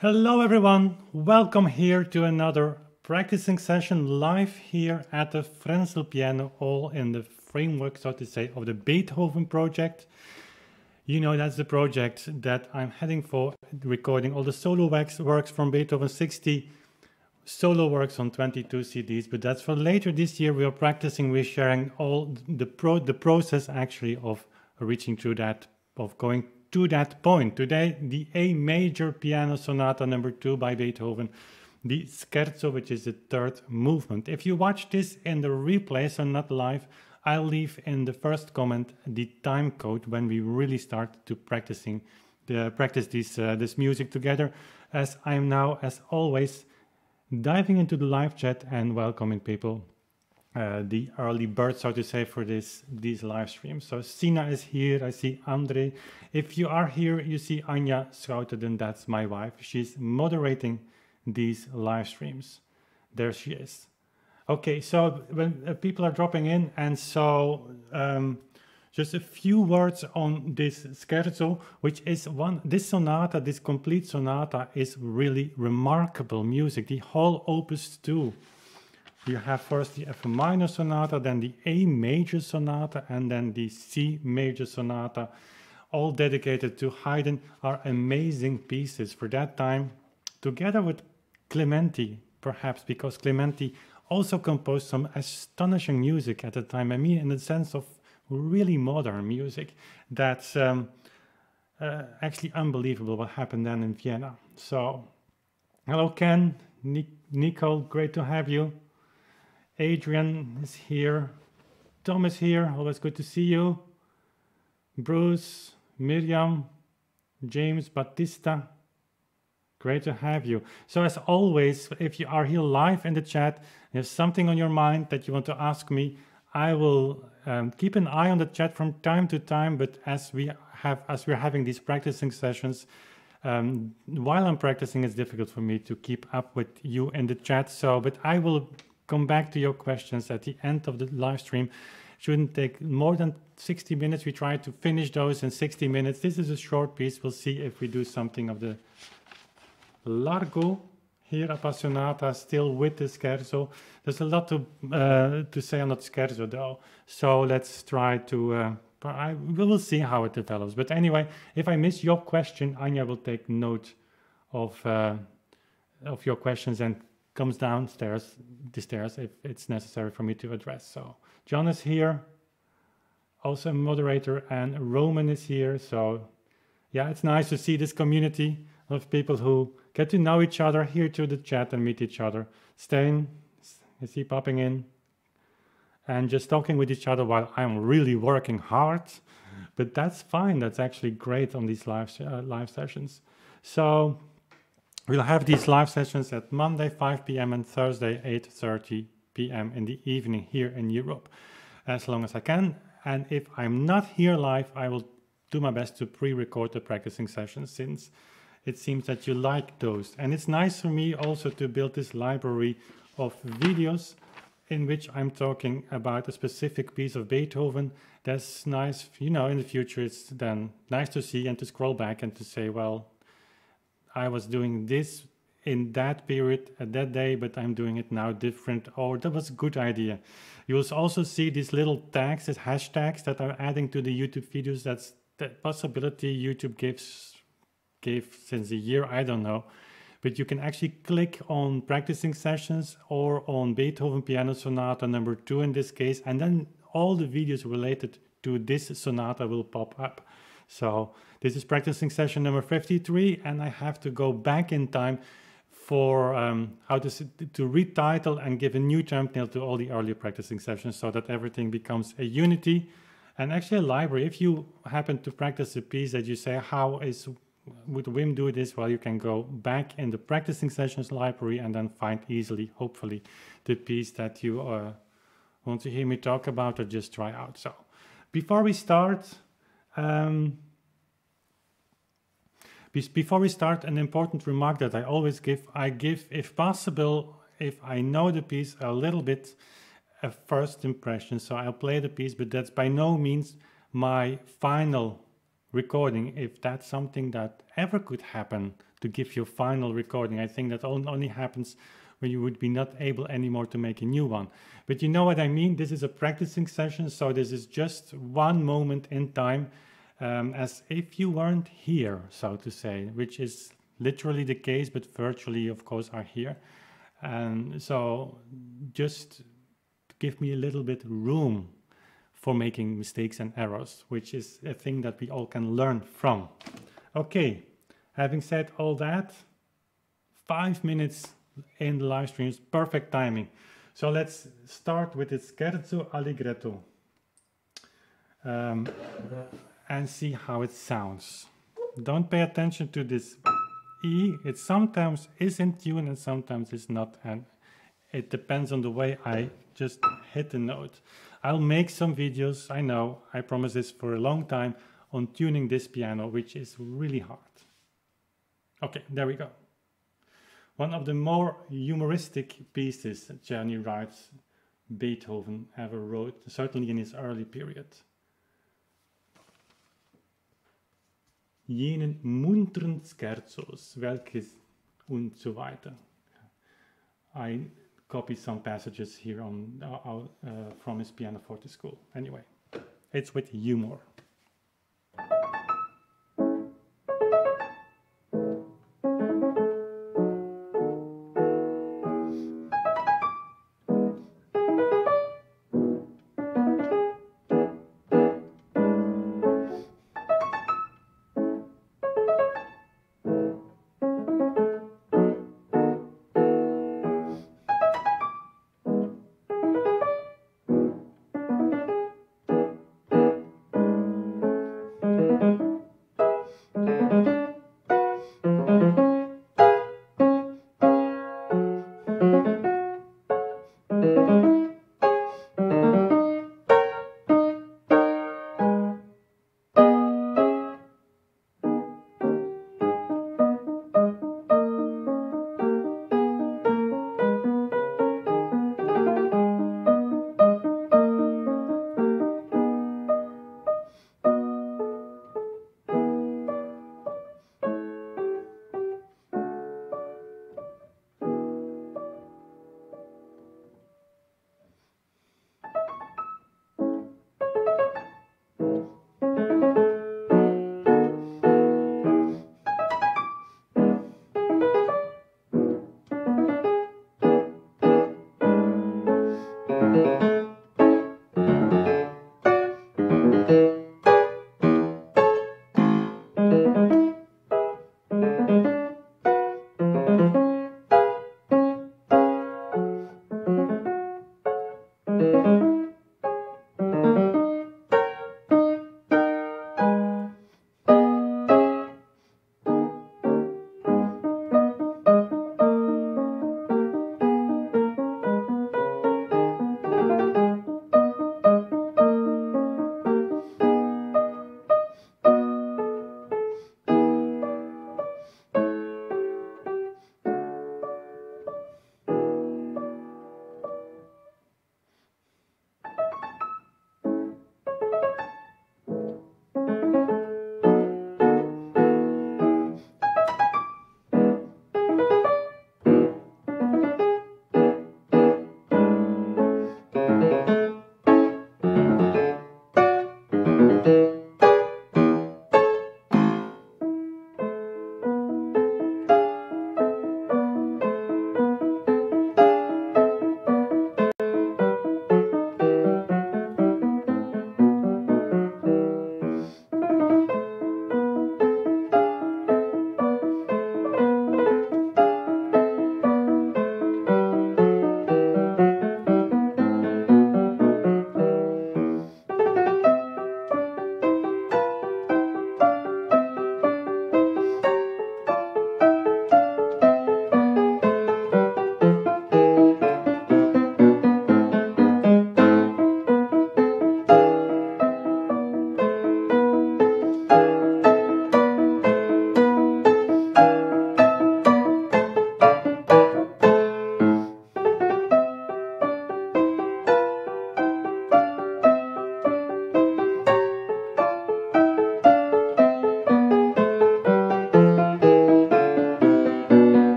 Hello everyone, welcome here to another practicing session live here at the Frenzel piano, all in the framework, so to say, of the Beethoven project. You know, that's the project that I'm heading for, recording all the solo works from Beethoven, 60 solo works on 22 CDs, but that's for later this year. We are practicing, we're sharing all the process actually of reaching through that, of going to that point. Today, the A major piano sonata number 2 by Beethoven, the Scherzo, which is the third movement. If you watch this in the replay, so not live, I'll leave in the first comment the time code when we really start to practice this music together, as I'm now, as always, diving into the live chat and welcoming people, the early bird, so to say, for these live streams. So Sina is here, I see Andre. If you are here, you see Anja Schouten, that's my wife. She's moderating these live streams. There she is. Okay, so when people are dropping in, and so just a few words on this Scherzo, which is this sonata, this complete sonata is really remarkable music. The whole opus 2. You have first the F minor sonata, then the A major sonata, and then the C major sonata, all dedicated to Haydn, are amazing pieces for that time, together with Clementi, perhaps, because Clementi also composed some astonishing music at the time. I mean, in the sense of really modern music that's actually unbelievable what happened then in Vienna. So, hello Ken, Nico, great to have you. Adrian is here. Tom is here. Always good to see you. Bruce, Miriam, James, Batista. Great to have you. So as always, if you are here live in the chat, there's something on your mind that you want to ask me, I will keep an eye on the chat from time to time. But as we're having these practicing sessions, while I'm practicing, it's difficult for me to keep up with you in the chat. So, but I will come back to your questions at the end of the live stream. Shouldn't take more than 60 minutes. We try to finish those in 60 minutes. This is a short piece. We'll see if we do something of the Largo here, Appassionata, still with the Scherzo. There's a lot to say on that Scherzo though. So let's try to, we will see how it develops. But anyway, if I miss your question, Anja will take note of your questions and comes downstairs, the stairs, if it's necessary for me to address. So John is here, also a moderator, and Roman is here. So yeah, it's nice to see this community of people who get to know each other, here to the chat and meet each other. Stain, is he popping in? And just talking with each other while I'm really working hard. But that's fine, that's actually great on these live sessions. So we'll have these live sessions at Monday 5 p.m. and Thursday 8:30 p.m. in the evening here in Europe, as long as I can. And if I'm not here live, I will do my best to pre-record the practicing sessions, since it seems that you like those. And it's nice for me also to build this library of videos in which I'm talking about a specific piece of Beethoven. That's nice, you know, in the future it's then nice to see and to scroll back and to say, well, I was doing this in that period at that day, but I'm doing it now different, or that was a good idea. You will also see these little tags, as hashtags that are adding to the YouTube videos. That's the possibility YouTube gave since a year, I don't know. But you can actually click on practicing sessions or on Beethoven Piano Sonata number 2 in this case, and then all the videos related to this sonata will pop up. So this is practicing session number 53, and I have to go back in time for how to retitle and give a new thumbnail to all the earlier practicing sessions, so that everything becomes a unity and actually a library. If you happen to practice a piece that you say, would Wim do this? Well, you can go back in the practicing sessions library and then find easily, hopefully, the piece that you want to hear me talk about or just try out. So before we start, an important remark that I always give, if possible, if I know the piece a little bit, a first impression. So I'll play the piece, but that's by no means my final recording, if that's something that ever could happen, to give you a final recording. I think that only happens when you would be not able anymore to make a new one. But you know what I mean? This is a practicing session, so this is just one moment in time, as if you weren't here, so to say, which is literally the case, but virtually, of course, are here. And so just give me a little bit room for making mistakes and errors, which is a thing that we all can learn from. Okay, having said all that, 5 minutes in the live stream is perfect timing. So let's start with the Scherzo Allegretto and see how it sounds. Don't pay attention to this E. It sometimes is in tune and sometimes it's not, and it depends on the way I just hit the note. I'll make some videos, I know, I promise this for a long time, on tuning this piano, which is really hard. Okay, there we go. One of the more humoristic pieces that Johnny writes, Beethoven ever wrote, certainly in his early period. Jenen munteren Scherzos, welches und so weiter. I copy some passages here on from his pianoforte school. Anyway, it's with humor.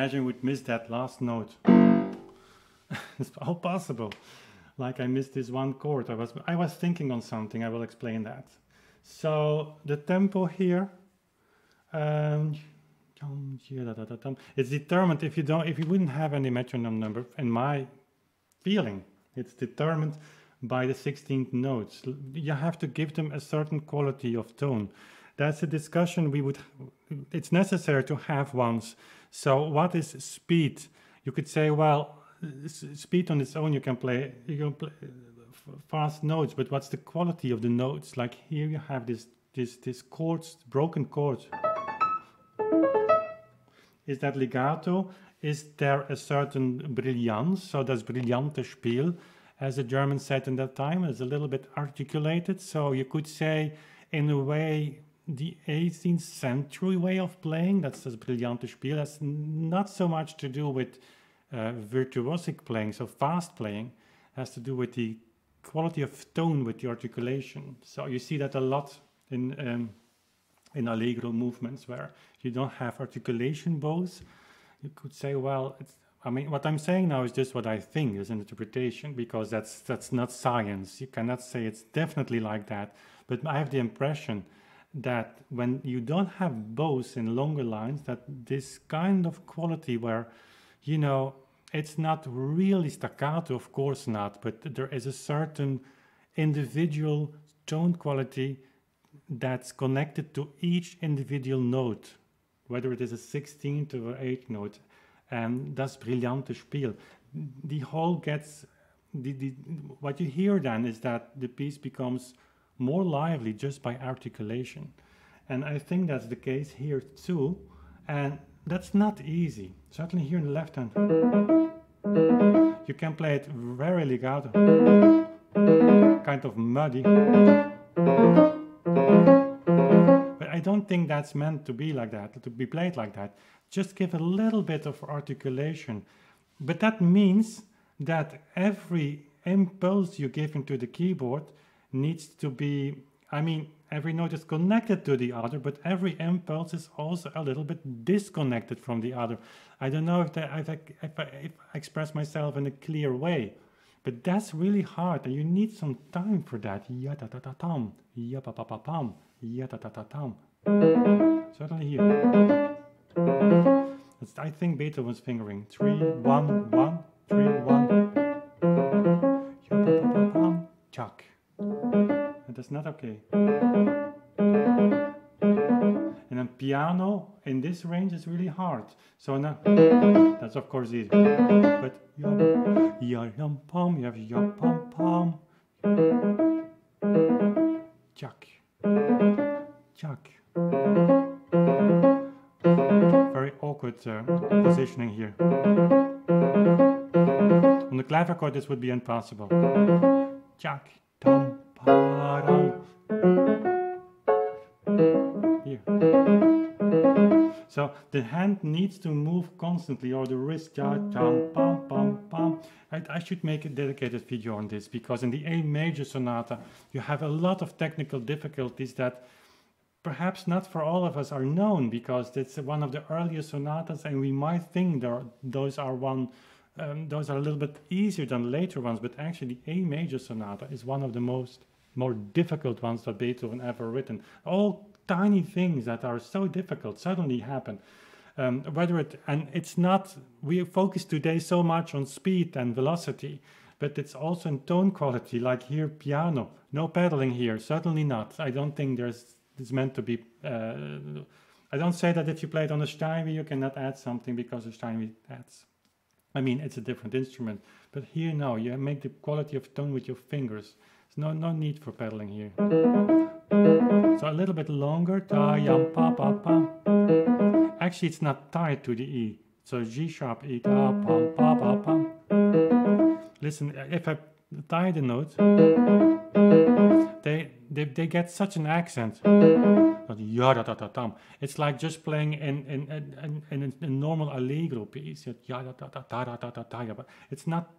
imagine would miss that last note. It's all possible. Like I missed this one chord. I was thinking on something. I will explain that. So the tempo here, it's determined if you wouldn't have any metronome number. In my feeling, it's determined by the 16th notes. You have to give them a certain quality of tone. That's a discussion it's necessary to have once. So what is speed? You could say, well, speed on its own, you can play fast notes, but what's the quality of the notes? Like here you have this chords, broken chords. Is that legato? Is there a certain brilliance? So das brillante Spiel, as the Germans said in that time, is a little bit articulated. So you could say, in a way, the 18th century way of playing, that's das brillante Spiel, has not so much to do with virtuosic playing, so fast playing, has to do with the quality of tone with the articulation. So you see that a lot in allegro movements where you don't have articulation bows. You could say, well, what I'm saying now is just what I think is an interpretation, because that's not science. You cannot say it's definitely like that. But I have the impression that when you don't have bows in longer lines, that this kind of quality where, you know, it's not really staccato, of course not, but there is a certain individual tone quality that's connected to each individual note, whether it is a 16th or 8th note. And das brillante Spiel. The whole gets, what you hear then is that the piece becomes more lively just by articulation. And I think that's the case here too. And that's not easy. Certainly here in the left hand. You can play it very legato, kind of muddy. But I don't think that's meant to be like that, to be played like that. Just give a little bit of articulation. But that means that every impulse you give into the keyboard needs to be, every note is connected to the other, but every impulse is also a little bit disconnected from the other. I don't know if I express myself in a clear way, but that's really hard, and you need some time for that. Ya-ta-ta-ta-tam, ya-pa-pa-pa-pam, ya-ta-ta-ta-tam. Certainly here. I think Beethoven's fingering. 3, 1, 1, 3, 1. Ya-pa-pa-pa-pam, chuck. And that's not okay. And then piano in this range is really hard. So now, that's of course easy. But ya-yum-pam, you have ya-pam-pam. Chuck. Chuck. Very awkward positioning here. On the clavichord this would be impossible. Chuck. Tom, pa-dum. Here. So the hand needs to move constantly, or the wrist. I should make a dedicated video on this, because in the A major sonata you have a lot of technical difficulties that perhaps not for all of us are known, because it's one of the earliest sonatas, and we might think those are a little bit easier than later ones, but actually the A major sonata is one of the more difficult ones that Beethoven ever written. All tiny things that are so difficult suddenly happen. It's not, we focus today so much on speed and velocity, but it's also in tone quality, like here piano, no pedaling here, certainly not. I don't think it's meant to be, I don't say that if you play it on a Steinway you cannot add something because a Steinway adds. It's a different instrument, but here no, you make the quality of tone with your fingers. There's no need for pedaling here. So a little bit longer, ta yam pa pa pa. Actually it's not tied to the E, so G sharp E, ta pam pa pa pam. Listen, if I tie the notes, they get such an accent. It's like just playing in a normal allegro piece. But it's not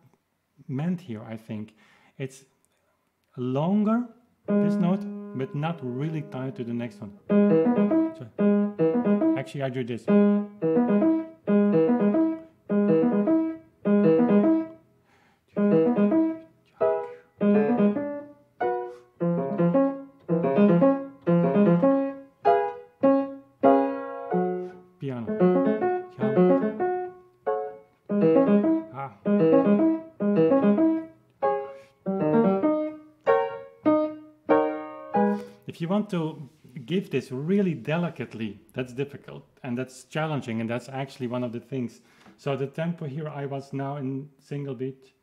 meant here, I think. It's longer, this note, but not really tied to the next one. So, actually, I do this. want to give this really delicately, that's difficult and that's challenging, and that's actually one of the things. So the tempo here, I was now in single beat,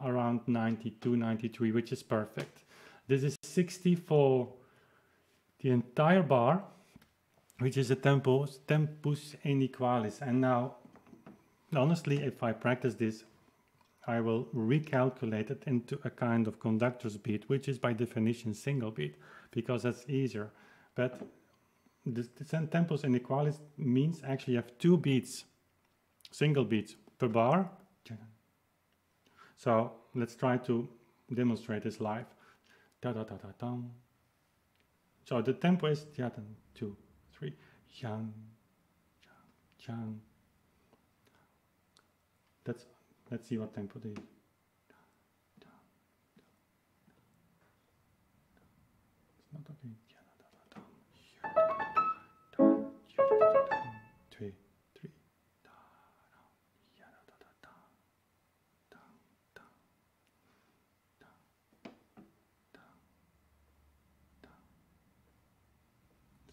around 92, 93, which is perfect. This is 60 for the entire bar, which is a tempus inequalis. And now, honestly, if I practice this, I will recalculate it into a kind of conductor's beat, which is by definition single beat, because that's easier. But the tempus inequalis means actually you have 2 beats, single beats per bar. So let's try to demonstrate this live. So the tempo is 2, 3, yang, yang. Let's see what tempo it is. It's not okay. 2, 3.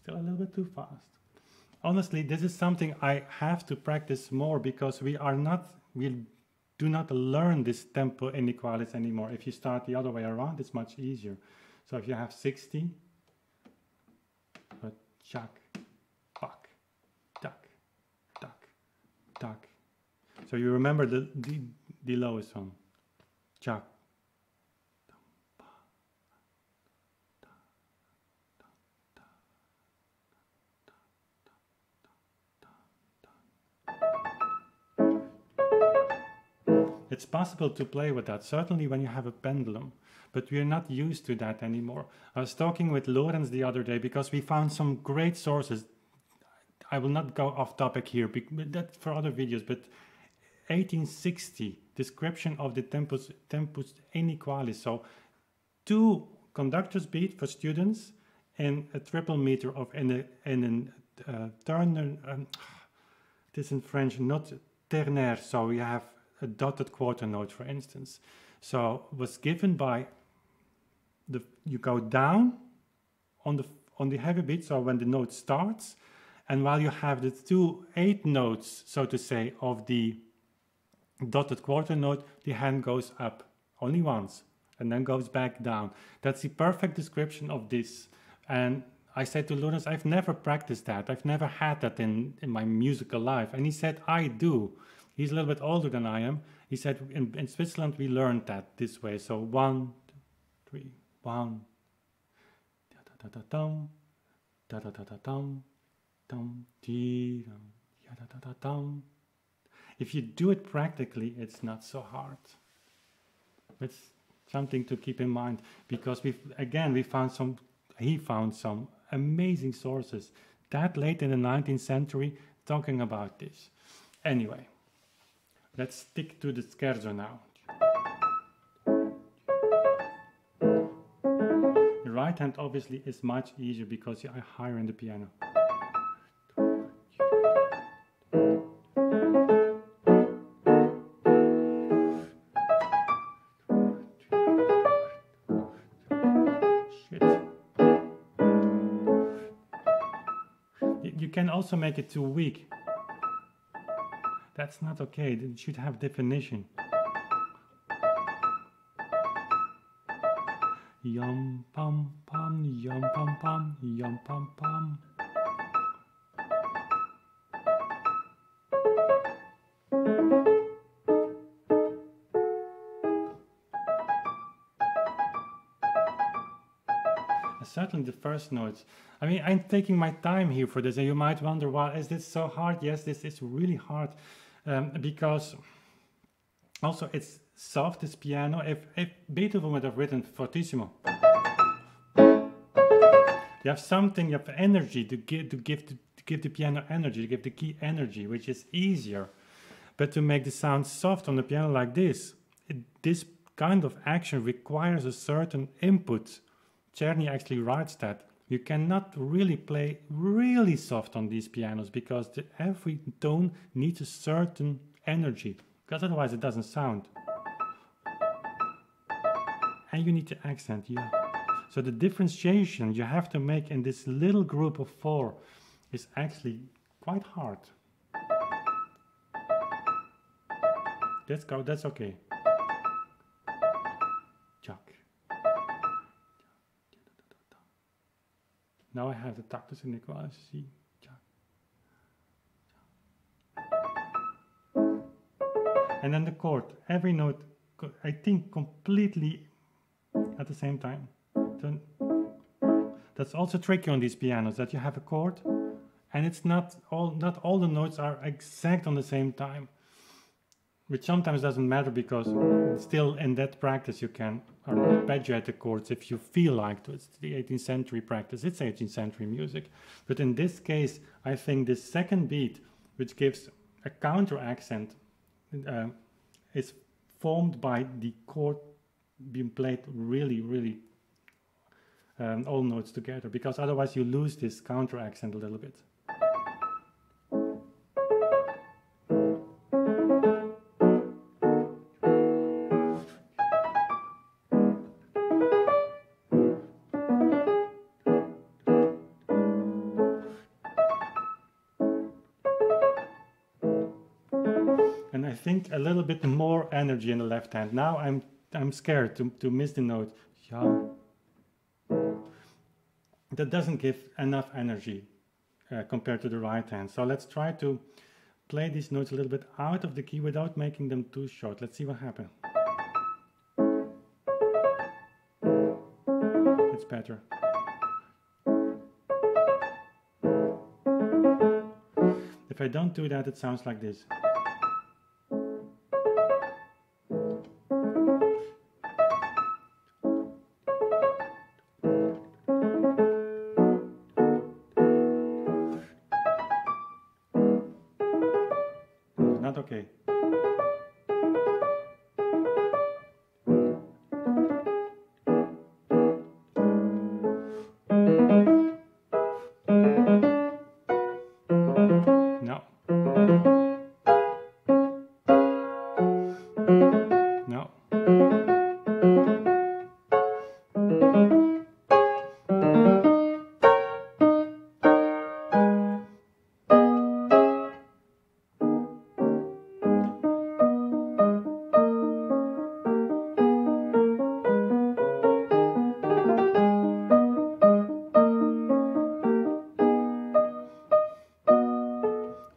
Still a little bit too fast. Honestly, this is something I have to practice more, because we do not learn this tempo inequalis anymore. If you start the other way around, it's much easier. So if you have 60, but chak, pak, tak, tak, tak. So you remember the lowest one. Chak. It's possible to play with that, certainly when you have a pendulum, but we're not used to that anymore. I was talking with Lorenz the other day because we found some great sources. I will not go off topic here, but that's for other videos, but 1860 description of the tempus inequalis. So 2 conductors beat for students and a triple meter of Turner, it is in French, not ternaire, so we have a dotted quarter note, for instance. So was given by you go down on the heavy beat, so when the note starts, and while you have the 2 8 notes, so to say, of the dotted quarter note, the hand goes up only once and then goes back down. That's the perfect description of this. And I said to Lorenz, I've never practiced that. I've never had that in my musical life. And he said, I do. He's a little bit older than I am. He said, in Switzerland, we learned that this way. So 1, 3, 1, da-da-da-da-dum, da-da-da-da-dum, dum, dee, dum, da-da-da-da-dum. If you do it practically, it's not so hard. It's something to keep in mind, because he found some amazing sources that late in the 19th century talking about this. Anyway. Let's stick to the Scherzo now. The right hand obviously is much easier because you are higher in the piano. Shit. You can also make it too weak. That's not okay. It should have definition. Yum pam pam, yum pam pam, yum pam pam. Certainly the first notes. I mean, I'm taking my time here for this, and you might wonder, why is this so hard? Yes, this is really hard. Because also it's soft, this piano. If Beethoven would have written fortissimo, you have something, you have energy to give the piano energy, to give the key energy, which is easier. But to make the sound soft on the piano like this, this kind of action requires a certain input. Czerny actually writes that. You cannot really play really soft on these pianos because every tone needs a certain energy, because otherwise it doesn't sound. and you need to accent. So the differentiation you have to make in this little group of 4 is actually quite hard. That's okay. Chuck. Now I have the tactus inequality. And then the chord, every note, I think completely at the same time. That's also tricky on these pianos, that you have a chord and it's not all the notes are exact on the same time, which sometimes doesn't matter because still in that practice you can arpeggiate the chords if you feel like to. It's the 18th century practice, it's 18th century music. But in this case, I think this second beat, which gives a counter accent, is formed by the chord being played really all notes together, because otherwise you lose this counter accent a little bit. And I think a little bit more energy in the left hand. Now I'm scared to miss the note. That doesn't give enough energy compared to the right hand. So let's try to play these notes a little bit out of the key without making them too short. Let's see what happens. It's better. If I don't do that, it sounds like this. Not okay. No. No.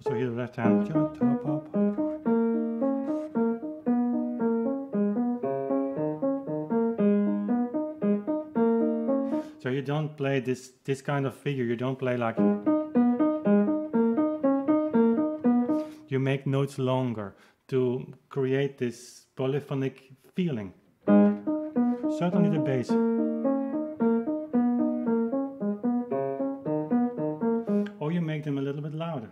So here the left hand. So you don't play this kind of figure, you don't play like... You make notes longer to create this polyphonic feeling. Certainly the bass. Or you make them a little bit louder.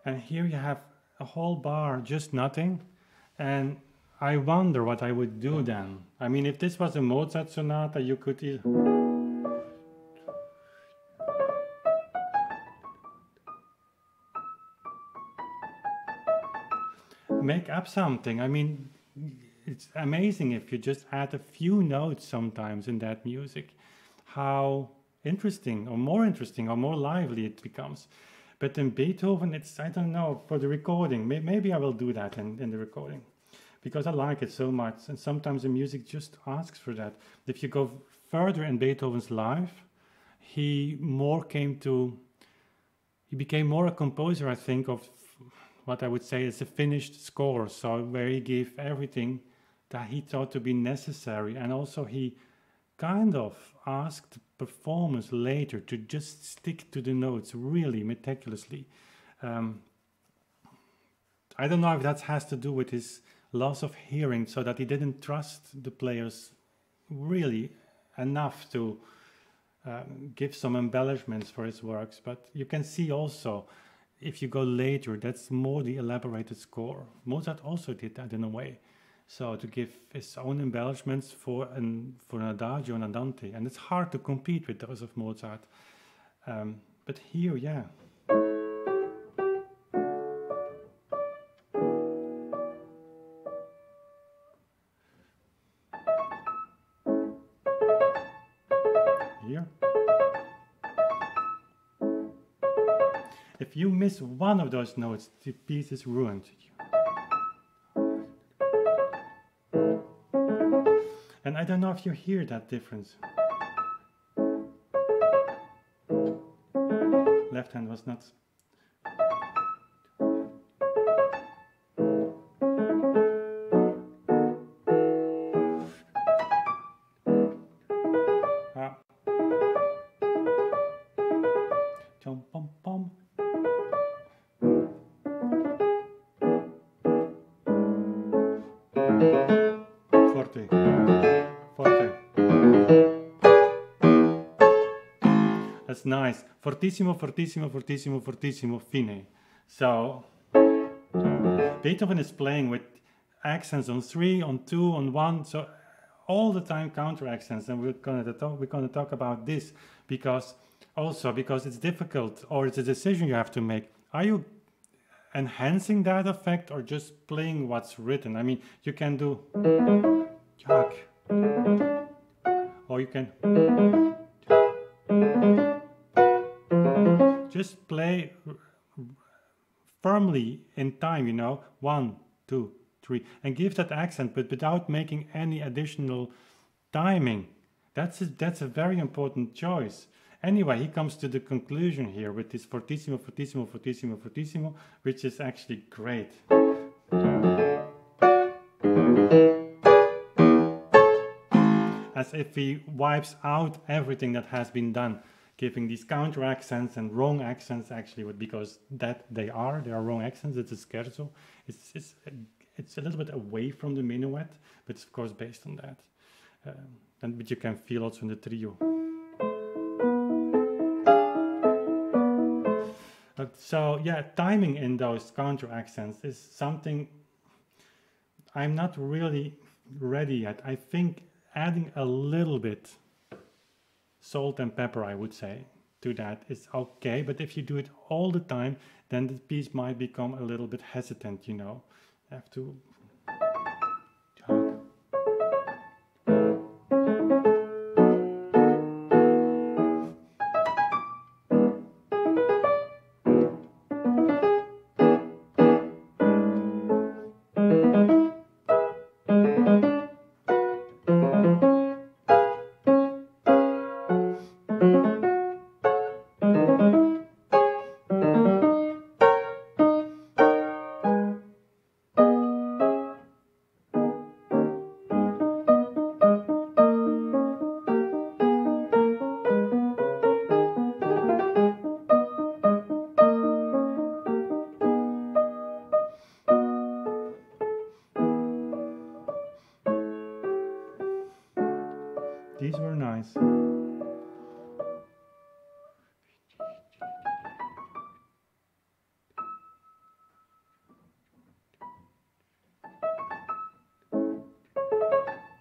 And here you have a whole bar, just nothing. And I wonder what I would do then. I mean, if this was a Mozart sonata, you could make up something. I mean, it's amazing if you just add a few notes sometimes in that music, how interesting or more lively it becomes. But in Beethoven, it's, I don't know, for the recording, maybe I will do that in the recording, because I like it so much. And sometimes the music just asks for that. If you go further in Beethoven's life, he became more a composer, I think, of what I would say is a finished score. So where he gave everything that he thought to be necessary. And also he kind of asked performers later to just stick to the notes really meticulously. I don't know if that has to do with his loss of hearing, so that he didn't trust the players really enough to give some embellishments for his works. But you can see also, if you go later, that's more the elaborated score. Mozart also did that in a way. So to give his own embellishments for an adagio and andante. And it's hard to compete with those of Mozart. But here, yeah. Here. If you miss one of those notes, the piece is ruined. And I don't know if you hear that difference. Left hand was not. Chom pom pom. Forte. Forte. That's nice. Fortissimo, fortissimo, fortissimo, fortissimo, fine. So Beethoven is playing with accents on 3, on 2, on 1, so all the time counter accents, and we're gonna talk about this because it's difficult, or it's a decision you have to make. Are you enhancing that effect or just playing what's written? I mean, you can do jack, or you can just play firmly in time, you know, 1, 2, 3, and give that accent, but without making any additional timing. That's a very important choice. Anyway, he comes to the conclusion here with this fortissimo, fortissimo, fortissimo, fortissimo, which is actually great. As if he wipes out everything that has been done, giving these counter accents and wrong accents, actually, because they are wrong accents. It's a scherzo. It's a little bit away from the minuet, but it's of course based on that. But you can feel also in the trio. So yeah, timing in those counter accents is something I'm not really ready yet. I think adding a little bit salt and pepper, I would say, to that is okay. But if you do it all the time, then the piece might become a little bit hesitant, you know. You have to These were nice.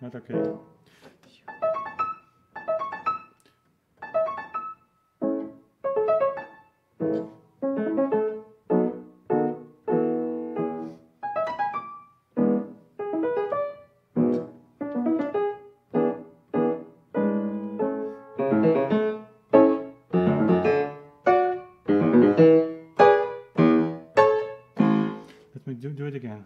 Not okay. Let me do it again.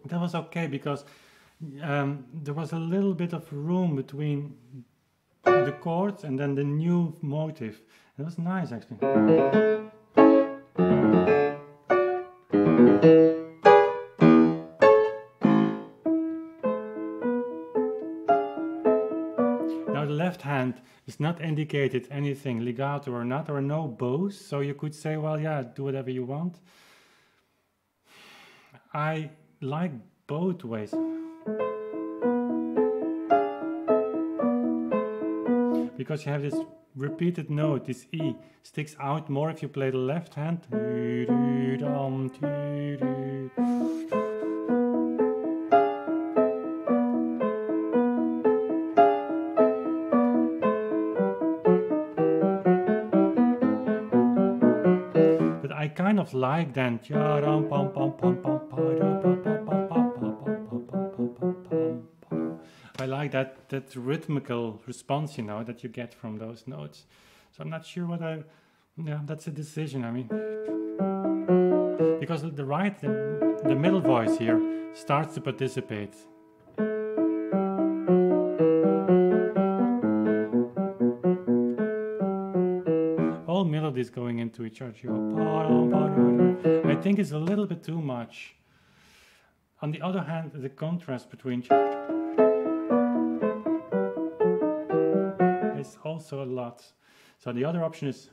That was okay because there was a little bit of room between the chords and then the new motive. It was nice actually. Now the left hand is not indicated anything legato or not, or no bows, so you could say, well, yeah, do whatever you want. I like both ways. Because you have this repeated note, this E sticks out more if you play the left hand. But I kind of like that. I like that rhythmical response, you know, that you get from those notes. So I'm not sure what yeah, that's a decision. I mean, because the middle voice here starts to participate. All melodies going into each other. I think it's a little bit too much. On the other hand, the contrast between is also a lot. So the other option is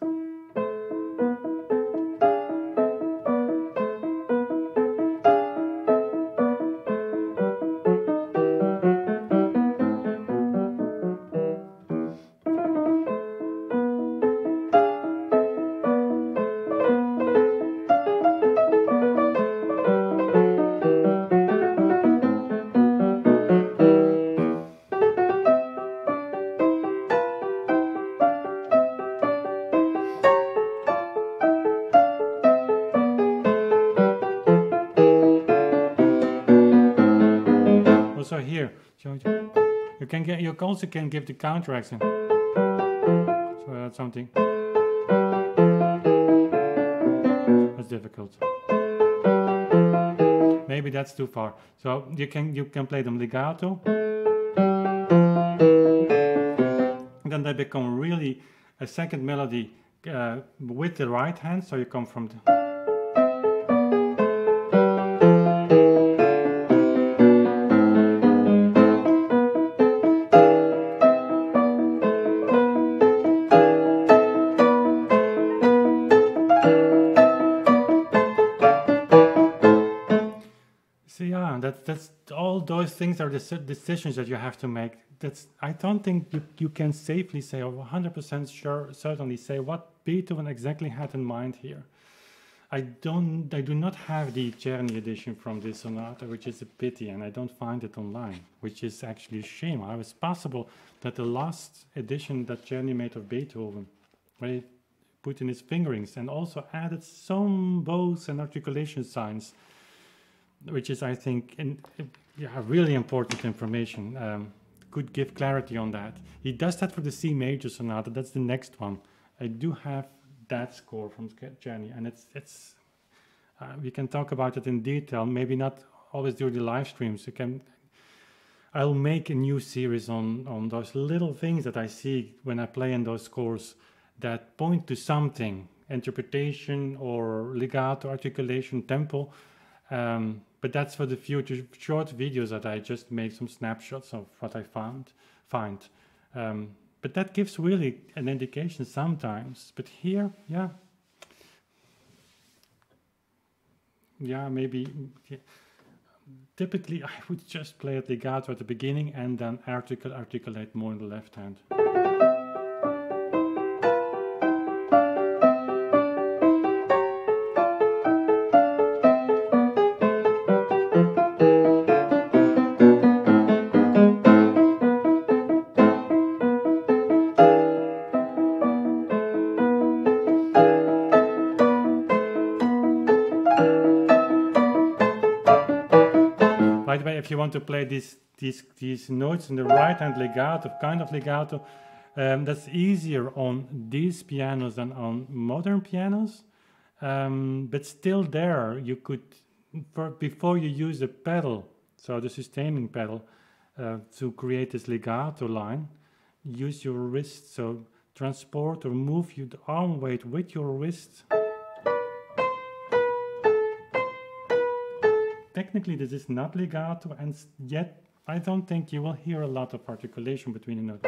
also here. So you also can give the counter accent. So that's something. That's difficult. Maybe that's too far. So you can play them legato. And then they become really a second melody with the right hand. So you come from the that's all those things are the decisions that you have to make. I don't think you can safely say, or 100% sure, certainly say what Beethoven exactly had in mind here. I do not have the Czerny edition from this sonata, which is a pity, and I don't find it online, which is actually a shame. It was possible that the last edition that Czerny made of Beethoven, where he put in his fingerings and also added some bows and articulation signs, which is, I think, really important information. Could give clarity on that. He does that for the C major sonata. That's the next one. I do have that score from Czerny, and it's we can talk about it in detail. Maybe not always during the live streams. I'll make a new series on those little things that I see when I play in those scores that point to something, interpretation or legato, articulation, tempo. But that's for the future short videos that I just make some snapshots of what I find. But that gives really an indication sometimes. But here, yeah, maybe. Yeah. Typically, I would just play it legato at the beginning and then articulate more in the left hand. By the way, if you want to play these notes in the right hand legato, kind of legato, That's easier on these pianos than on modern pianos. But still there, you could, before you use the pedal, so the sustaining pedal, to create this legato line, use your wrist, so transport or move the arm weight with your wrist. Technically this is not legato, and yet I don't think you will hear a lot of articulation between the notes.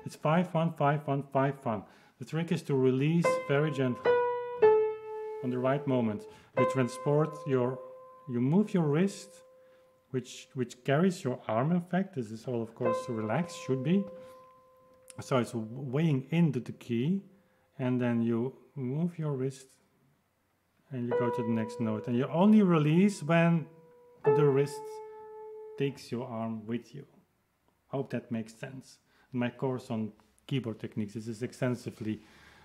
It's 5-1, 5-1, 5-1. The trick is to release very gently on the right moment. You transport you move your wrist, which carries your arm effect. This is all, of course, relaxed, should be. So it's weighing into the key, and then you move your wrist and you go to the next note. And you only release when the wrist takes your arm with you. Hope that makes sense. In my course on keyboard techniques, this is extensively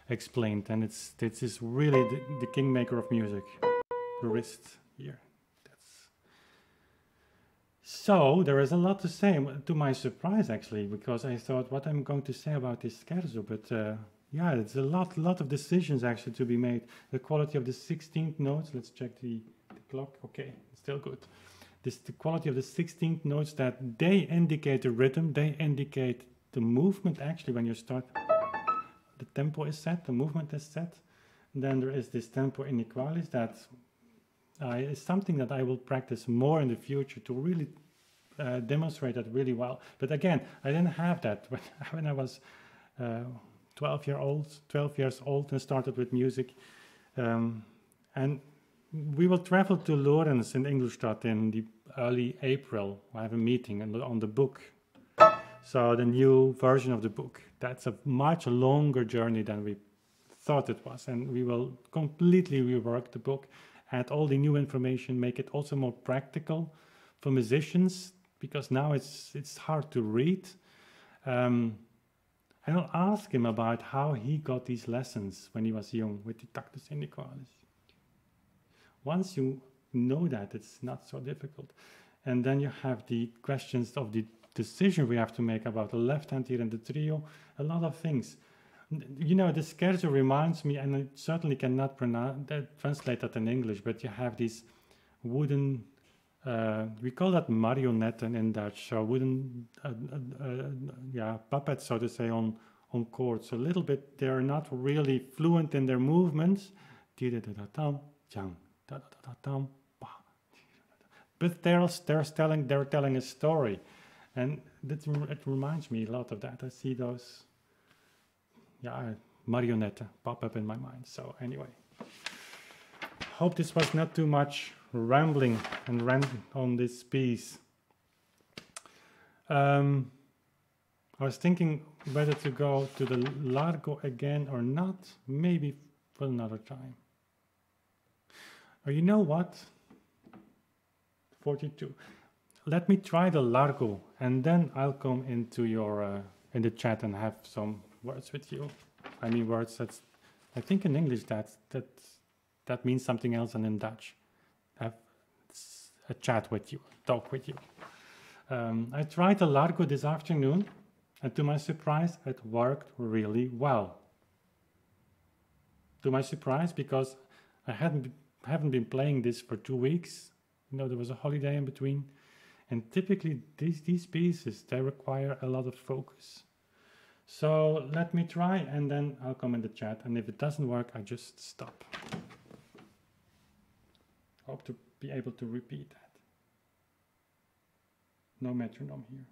explained, and this is really the kingmaker of music, the wrist here. So there is a lot to say, to my surprise actually, because I thought what I'm going to say about this scherzo, but yeah, it's a lot of decisions actually to be made. The quality of the 16th notes, let's check the clock, okay, still good. The quality of the 16th notes, that they indicate the rhythm, they indicate the movement actually when you start. The tempo is set, the movement is set. And then there is this tempo inequality that is something that I will practice more in the future to really demonstrate that really well. But again, I didn't have that when I was 12 years old and started with music. And we will travel to Lorenz in Ingolstadt in the early April. I have a meeting on the book. So the new version of the book. That's a much longer journey than we thought it was. And we will completely rework the book, add all the new information, make it also more practical for musicians, because now it's hard to read. And I'll ask him about how he got these lessons when he was young with the tactus inequalis. Once you know that, it's not so difficult. And then you have the questions of the decision we have to make about the left hand here in the trio, a lot of things. You know, the scherzo reminds me, and I certainly cannot translate that in English, but you have these wooden, we call that marionetten in Dutch, so wooden puppets, so to say, on chords. So a little bit, they're not really fluent in their movements, but they're telling a story. And it reminds me a lot of that. I see those, marionette pop up in my mind. So anyway, hope this was not too much rambling and ranting on this piece. I was thinking whether to go to the Largo again or not, maybe for another time. Or you know what? 42. Let me try the Largo, and then I'll come into your in the chat and have some words with you. I mean words that's, I think in English that means something else than in Dutch. Have a chat with you, talk with you. I tried the Largo this afternoon, and to my surprise, it worked really well. To my surprise, because I haven't been playing this for 2 weeks. You know, there was a holiday in between. And typically these pieces, they require a lot of focus. So let me try, and then I'll come in the chat. And if it doesn't work, I just stop. Hope to be able to repeat that. No metronome here.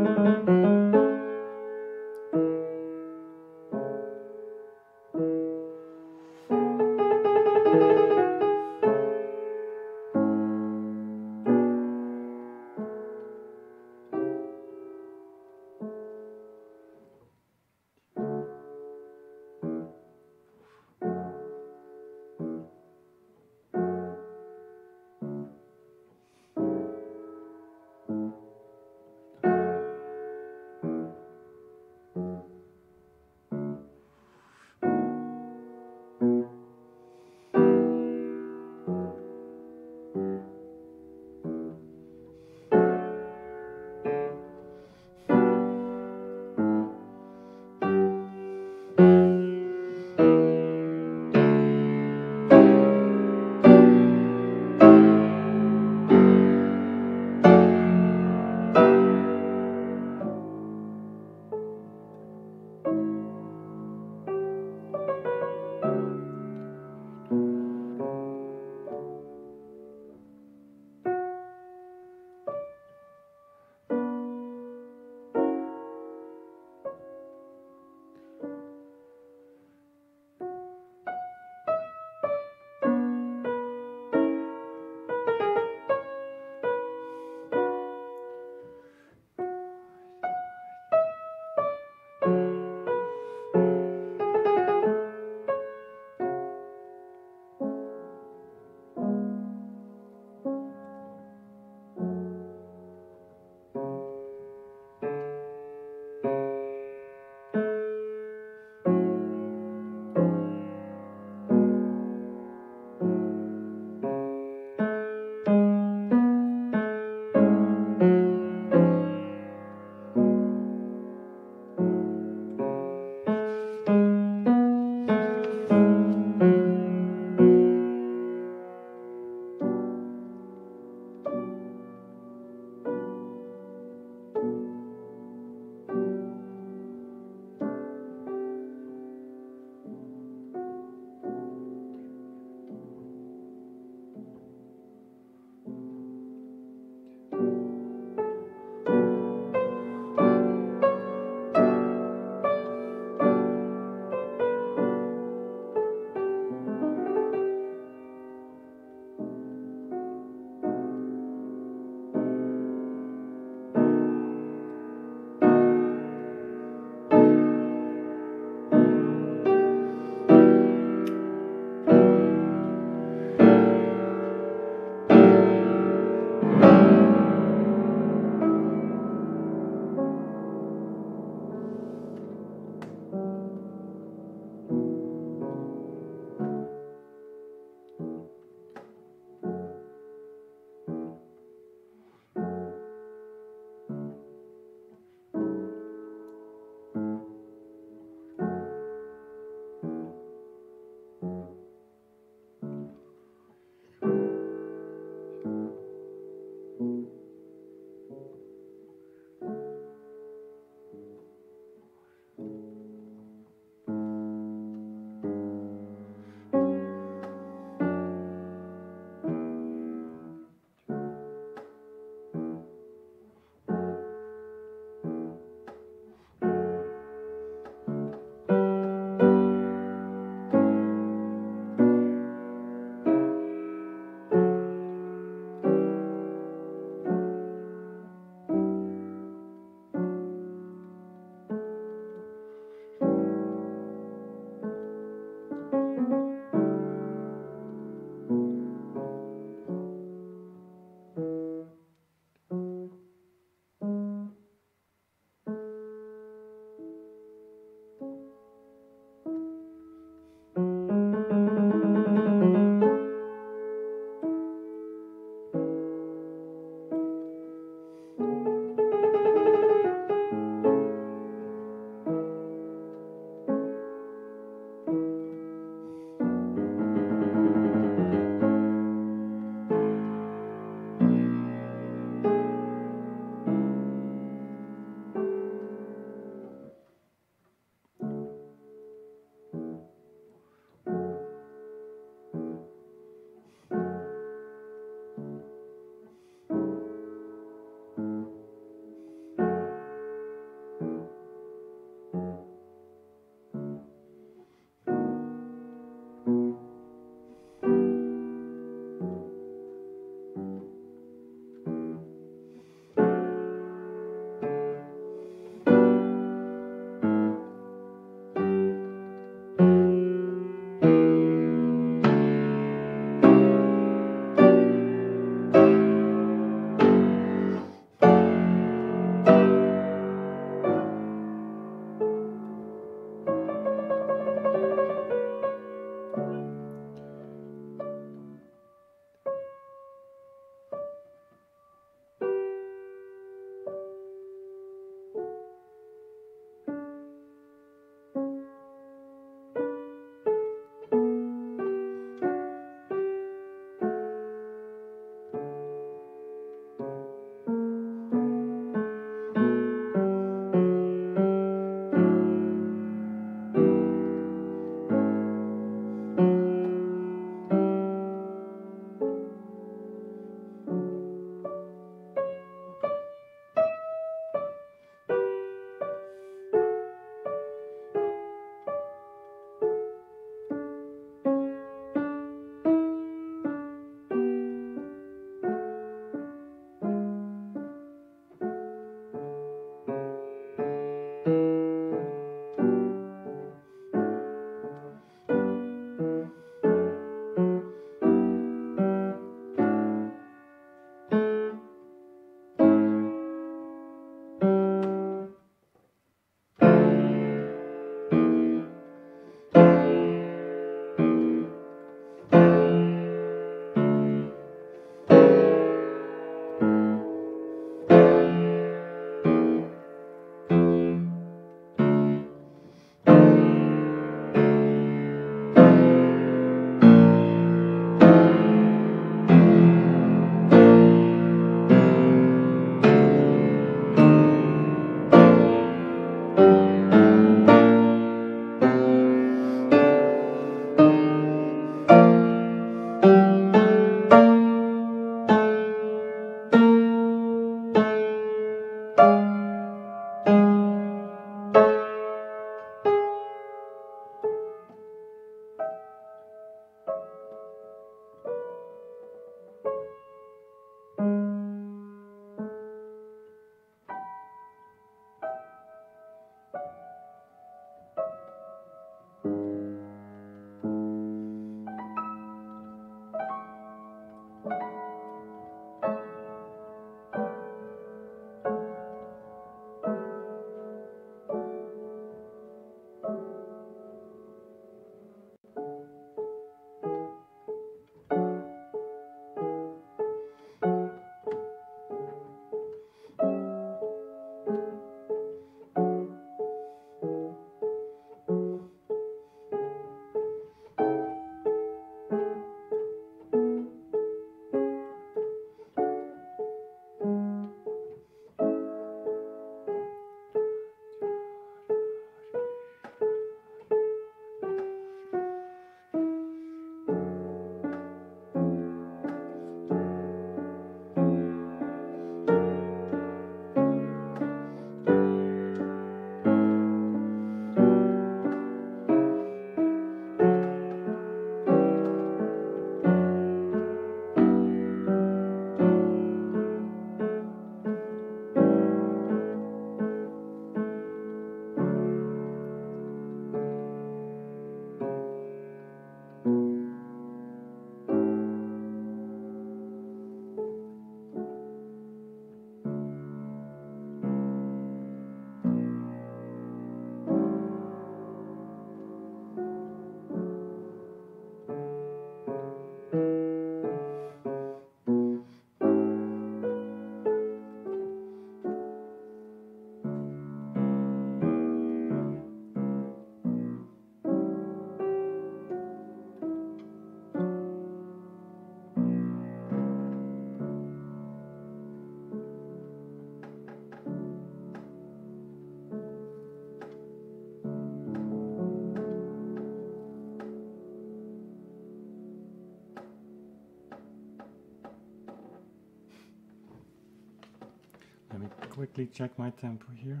Let me quickly check my tempo here.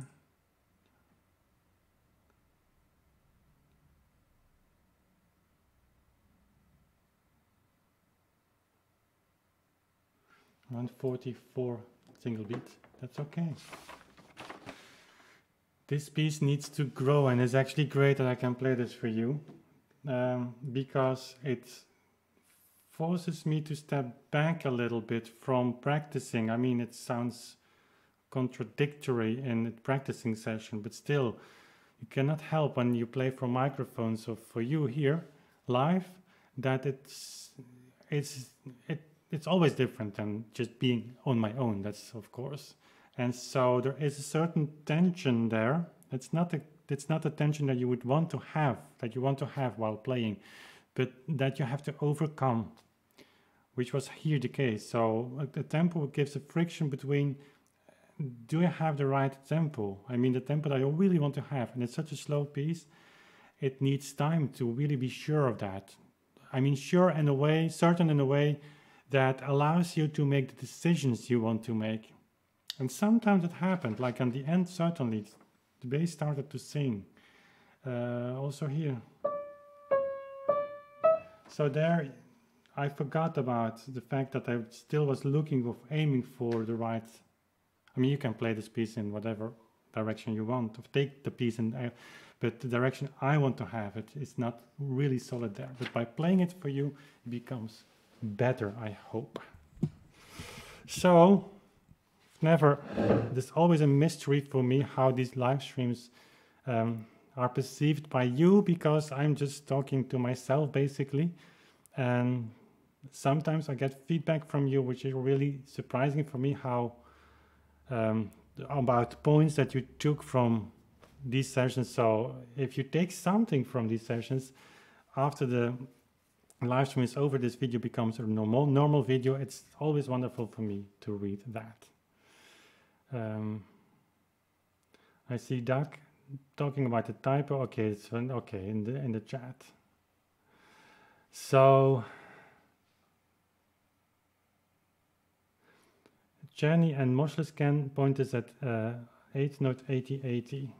Around 44 single beat. That's okay. This piece needs to grow, and it's actually great that I can play this for you, because it forces me to step back a little bit from practicing. I mean, it sounds contradictory in a practicing session, but still, you cannot help when you play for microphones, so for you here live, that it's always different than just being on my own. That's of course, and so there is a certain tension there. It's not a tension that you would want to have, while playing, but that you have to overcome, which was here the case. So the tempo gives a friction between, do I have the right tempo? I mean, the tempo that I really want to have, and it's such a slow piece, it needs time to really be sure of that. I mean, sure in a way, certain in a way that allows you to make the decisions you want to make. And sometimes it happened, like in the end, certainly, the bass started to sing. Also here. So there, I forgot about the fact that I still was aiming for the right. I mean, you can play this piece in whatever direction you want, or take the piece, but the direction I want to have it is not really solid there. But by playing it for you, it becomes better, I hope. So, there's always a mystery for me how these live streams are perceived by you, because I'm just talking to myself basically, and sometimes I get feedback from you which is really surprising for me, how about points that you took from these sessions. So if you take something from these sessions, after the live stream is over, this video becomes a normal video. It's always wonderful for me to read that. I see Doug talking about the typo. Okay, it's okay in the chat. So Jenny and Moschlescan point is at 8 note 8080.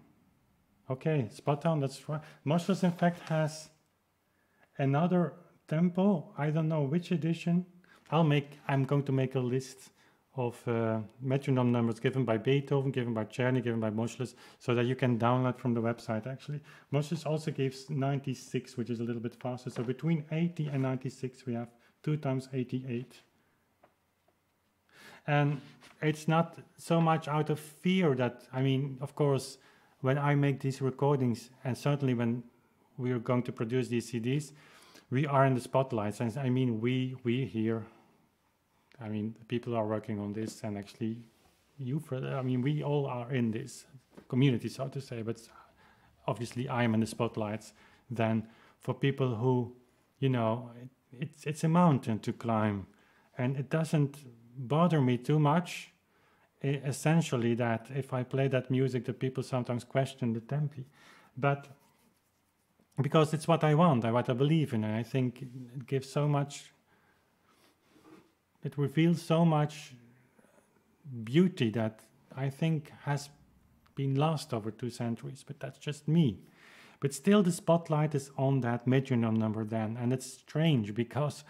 Okay, spot on. That's right. Moschles in fact has another tempo. I don't know which edition. I'm going to make a list of metronome numbers given by Beethoven, given by Czerny, given by Moschles, so that you can download from the website actually. Moschles also gives 96, which is a little bit faster. So between 80 and 96 we have 2 times 88. And it's not so much out of fear that, I mean, of course, when I make these recordings, and certainly when we are going to produce these CDs, we are in the spotlights. And I mean, we here, I mean, people are working on this, and actually we all are in this community, so to say, but obviously I am in the spotlights. Then for people who, you know, it's a mountain to climb, and it doesn't bother me too much, essentially, that if I play that music, that people sometimes question the tempi, but because it's what I want, what I believe in, and I think it gives so much, it reveals so much beauty that I think has been lost over 2 centuries, but that's just me. But still the spotlight is on that metronome number then, and it's strange because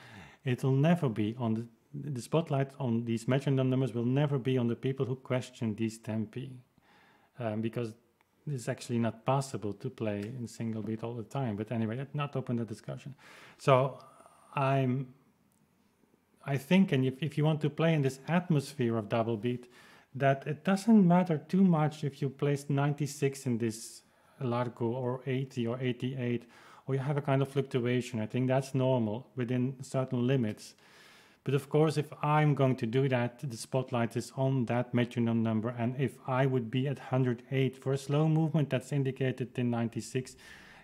it'll never be on the spotlight on these metronome numbers will never be on the people who question these tempi, because it's actually not possible to play in single beat all the time. But anyway, let's not open the discussion. So I think, and if you want to play in this atmosphere of double beat, that it doesn't matter too much if you place 96 in this Largo or 80 or 88, or you have a kind of fluctuation. I think that's normal within certain limits. But of course, if I'm going to do that, the spotlight is on that metronome number. And if I would be at 108 for a slow movement that's indicated in 96,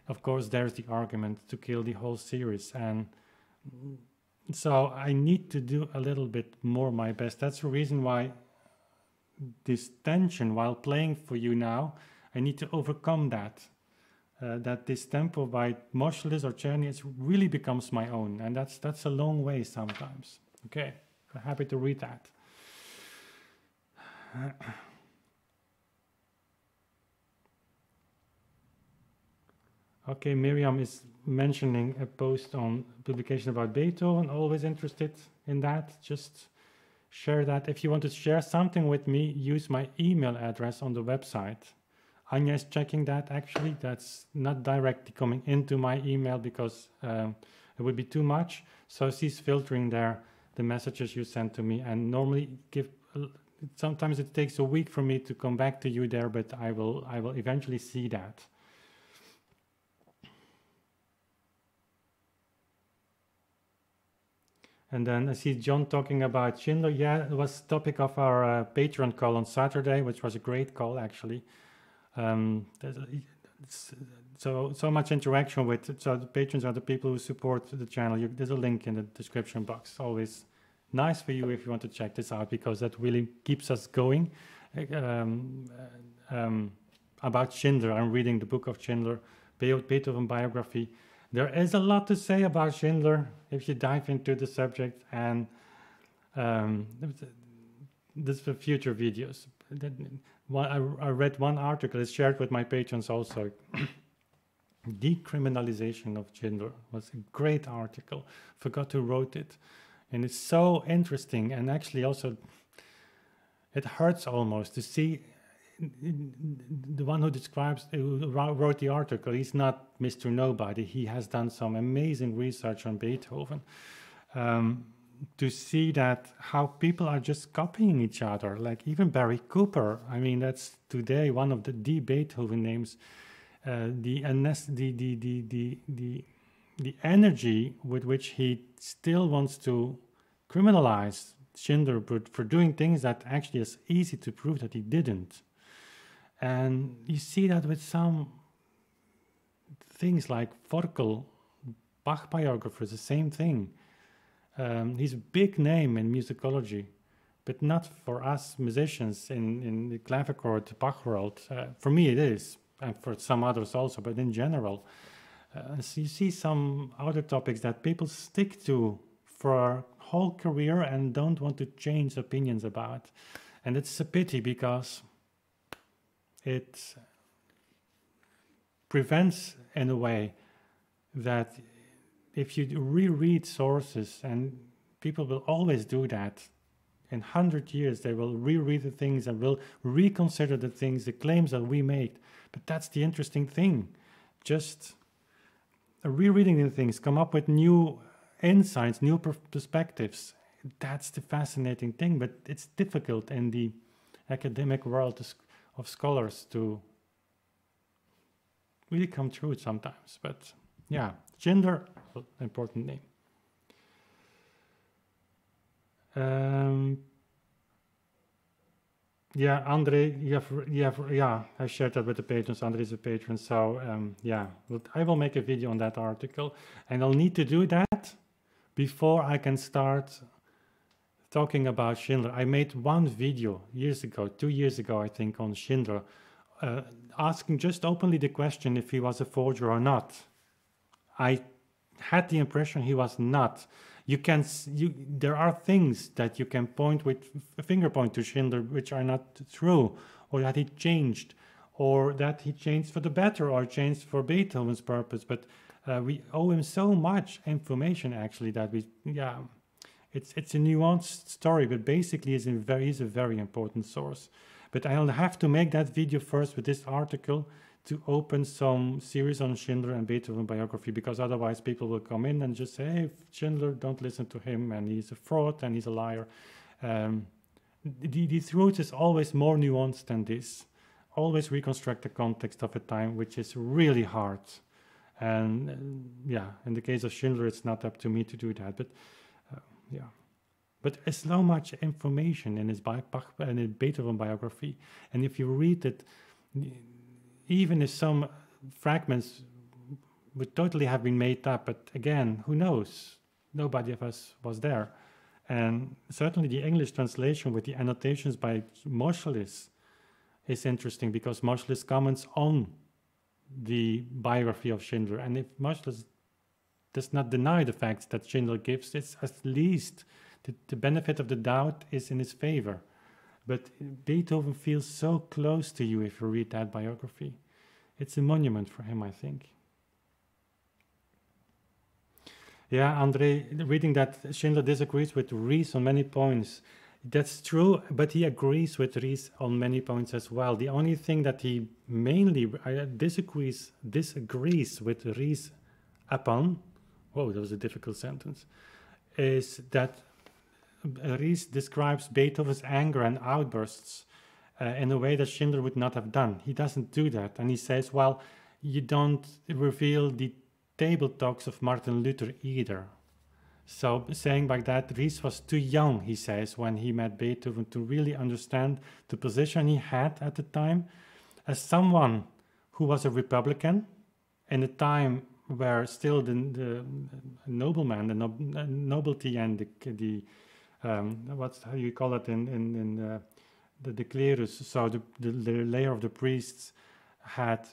of course, there's the argument to kill the whole series. And so I need to do a little bit more my best. That's the reason why this tension while playing for you now, I need to overcome that. That this tempo by Moschles or Czerny really becomes my own. And that's a long way sometimes. Okay, I'm happy to read that. Okay, Miriam is mentioning a post on publication about Beethoven. Always interested in that. Just share that. If you want to share something with me, use my email address on the website. Anya is checking that actually. That's not directly coming into my email because it would be too much. So she's filtering there the messages you send to me, and normally sometimes it takes a week for me to come back to you there, but I will eventually see that. And then I see John talking about Schindler. Yeah, it was topic of our Patreon call on Saturday, which was a great call actually. So much interaction with, so the patrons are the people who support the channel. There's a link in the description box. Always nice for you if you want to check this out, because that really keeps us going. About Schindler, I'm reading the book of Schindler, Beethoven biography. There is a lot to say about Schindler if you dive into the subject, and this for future videos. I read one article, it's shared with my patrons also. Decriminalization of Schindler was a great article. Forgot who wrote it. And it's so interesting, and actually also it hurts almost to see the one who wrote the article. He's not Mr. Nobody. He has done some amazing research on Beethoven. To see that how people are just copying each other, like even Barry Cooper. I mean, that's today one of the Beethoven names. The energy with which he still wants to criminalize Schindler for doing things that actually is easy to prove that he didn't. And you see that with some things like Forkel, Bach biographers, the same thing. He's a big name in musicology, but not for us musicians in the clavichord Bach world. For me it is, and for some others also, but in general. So you see some other topics that people stick to for a whole career and don't want to change opinions about. And it's a pity, because it prevents, in a way, that if you reread sources, and people will always do that, in 100 years they will reread the things and will reconsider the things, the claims that we made. But that's the interesting thing. Just rereading the things, come up with new insights, new perspectives. That's the fascinating thing, but it's difficult in the academic world of scholars to really come through it sometimes. But yeah, Schindler, important name. Yeah, Andre, yeah, I shared that with the patrons. Andre is a patron, so yeah, I will make a video on that article, and I'll need to do that before I can start talking about Schindler. I made one video years ago, 2 years ago, I think, on Schindler, asking just openly the question if he was a forger or not. I had the impression he was not. There are things that you can point with a finger point to Schindler which are not true, or that he changed, or that he changed for the better, or changed for Beethoven's purpose. But we owe him so much information, actually, that it's a nuanced story, but basically he's a very important source. But I'll have to make that video first with this article to open some series on Schindler and Beethoven biography, because otherwise people will come in and just say, hey, Schindler, don't listen to him, and he's a fraud and he's a liar. The truth is always more nuanced than this. Always reconstruct the context of a time, which is really hard. And yeah, in the case of Schindler, it's not up to me to do that. But yeah. But there's so much information in his Beethoven biography. And if you read it, even if some fragments would totally have been made up, but again, who knows? Nobody of us was there. And certainly the English translation with the annotations by Moscheles is interesting, because Moscheles comments on the biography of Schindler. And if Moscheles does not deny the facts that Schindler gives, it's at least the benefit of the doubt is in his favor. But Beethoven feels so close to you if you read that biography. It's a monument for him, I think. Yeah, Andre, reading that Schindler disagrees with Ries on many points. That's true, but he agrees with Ries on many points as well. The only thing that he mainly disagrees with Ries upon, whoa, that was a difficult sentence, is that Ries describes Beethoven's anger and outbursts in a way that Schindler would not have done. He doesn't do that. And he says, well, you don't reveal the table talks of Martin Luther either. So saying like that, Ries was too young, he says, when he met Beethoven to really understand the position he had at the time as someone who was a Republican in a time where still the nobleman, the nobility and the what's how you call it in the clerus, so the layer of the priests had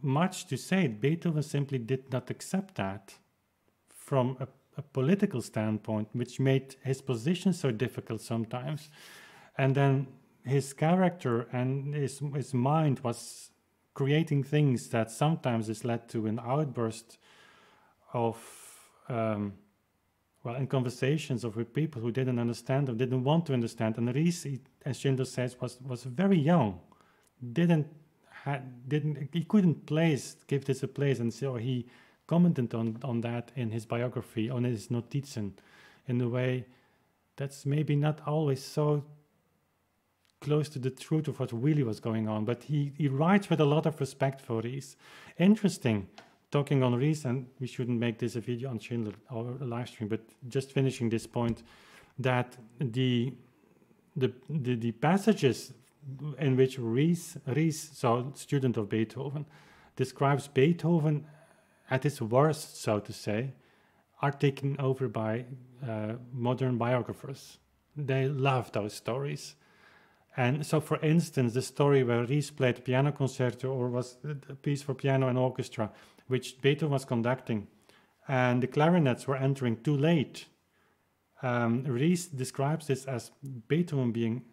much to say. Beethoven simply did not accept that from a political standpoint, which made his position so difficult sometimes. And then his character and his mind was creating things that sometimes has led to an outburst of well, in conversations of with people who didn't understand or didn't want to understand. And Ries, as Schindler says, was very young, he couldn't give this a place, and so he commented on that in his biography, on his Notizen, in a way that's maybe not always so close to the truth of what really was going on. But he writes with a lot of respect for Ries. Interesting, talking on Ries, and we shouldn't make this a video on Schindler or a live stream, but just finishing this point, that the passages in which Ries, so student of Beethoven, describes Beethoven at his worst, so to say, are taken over by modern biographers. They love those stories. And so, for instance, the story where Ries played a piano concerto, or was a piece for piano and orchestra, which Beethoven was conducting, and the clarinets were entering too late. Ries describes this as Beethoven being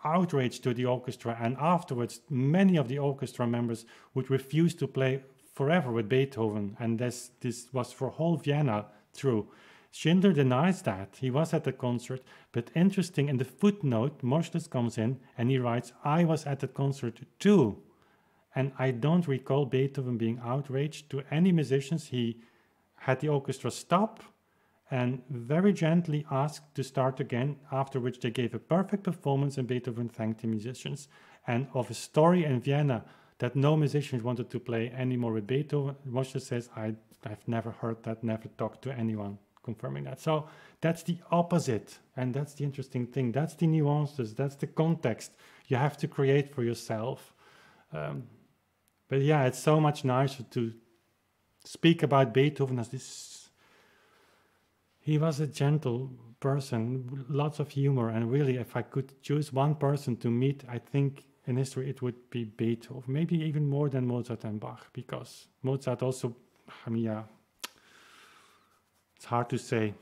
outraged to the orchestra, and afterwards many of the orchestra members would refuse to play forever with Beethoven, and this was for whole Vienna true. Schindler denies that. He was at the concert, but interesting, in the footnote, Moschles comes in and he writes, I was at the concert too. And I don't recall Beethoven being outraged. To any musicians, he had the orchestra stop and very gently asked to start again, after which they gave a perfect performance and Beethoven thanked the musicians. And of a story in Vienna that no musicians wanted to play anymore with Beethoven, Moschles says, I've never heard that, never talked to anyone confirming that. So that's the opposite, and that's the interesting thing. That's the nuances, that's the context you have to create for yourself. But yeah, it's so much nicer to speak about Beethoven as this. He was a gentle person, lots of humor, and really, if I could choose one person to meet, I think in history it would be Beethoven, maybe even more than Mozart and Bach, because Mozart also, I mean, yeah, it's hard to say.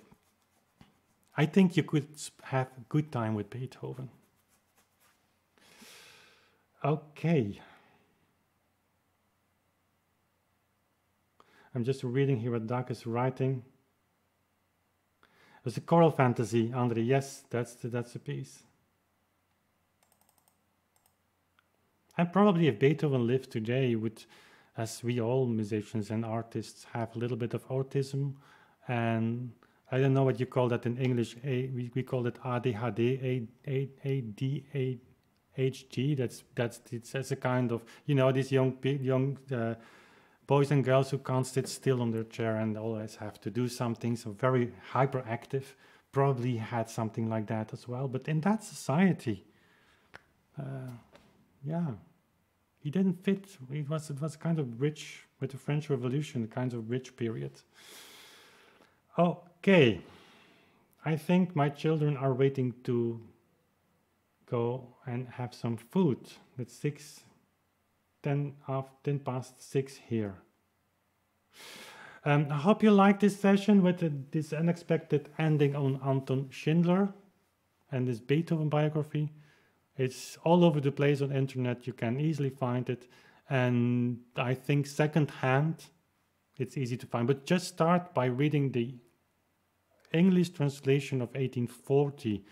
I think you could have a good time with Beethoven. Okay. I'm just reading here what Doug is writing. It's a choral fantasy, Andre. Yes, that's the piece. And probably if Beethoven lived today, he would, as we all musicians and artists, have a little bit of autism. And I don't know what you call that in English. We call it ADHD, ADHD. That's a kind of, you know, these young boys and girls who can't sit still on their chair and always have to do something. So very hyperactive. Probably had something like that as well. But in that society, yeah, he didn't fit. It was kind of rich with the French Revolution, a kind of rich period. Okay, I think my children are waiting to go and have some food. It's 10 past 6 here. I hope you liked this session with this unexpected ending on Anton Schindler and this Beethoven biography. It's all over the place on the internet. You can easily find it. And I think secondhand, It's easy to find, but just start by reading the English translation of 1840.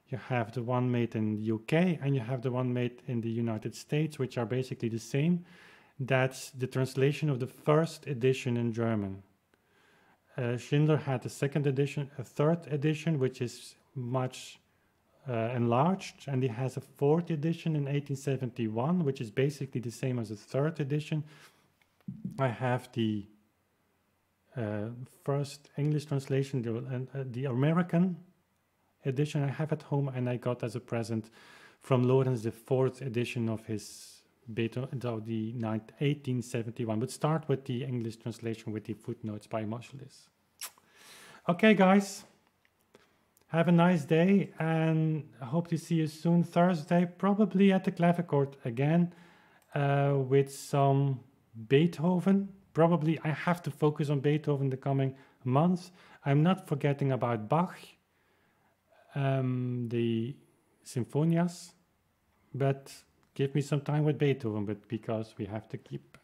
You have the one made in the UK and you have the one made in the United States, which are basically the same. That's the translation of the first edition in German. Schindler had a second edition, a third edition, which is much enlarged, and he has a fourth edition in 1871, which is basically the same as the third edition. I have the first English translation, the American edition I have at home, and I got as a present from Lawrence the fourth edition of his Beethoven, the 1871. But start with the English translation with the footnotes by Moscheles. Okay, guys, have a nice day, and I hope to see you soon Thursday, probably at the clavichord again, with some Beethoven. Probably I have to focus on Beethoven the coming months. I'm not forgetting about Bach, the Sinfonias, but give me some time with Beethoven, but because we have to keep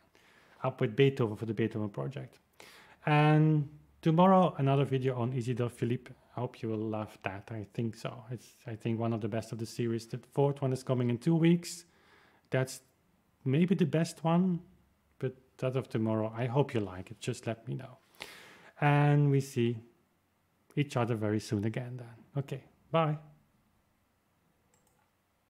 up with Beethoven for the Beethoven project. And tomorrow, another video on Isidore Philippe. I hope you will love that. I think so. It's, I think, one of the best of the series. The fourth one is coming in 2 weeks. That's maybe the best one, but that of tomorrow, I hope you like it. Just let me know. And we see each other very soon again then. Okay, bye.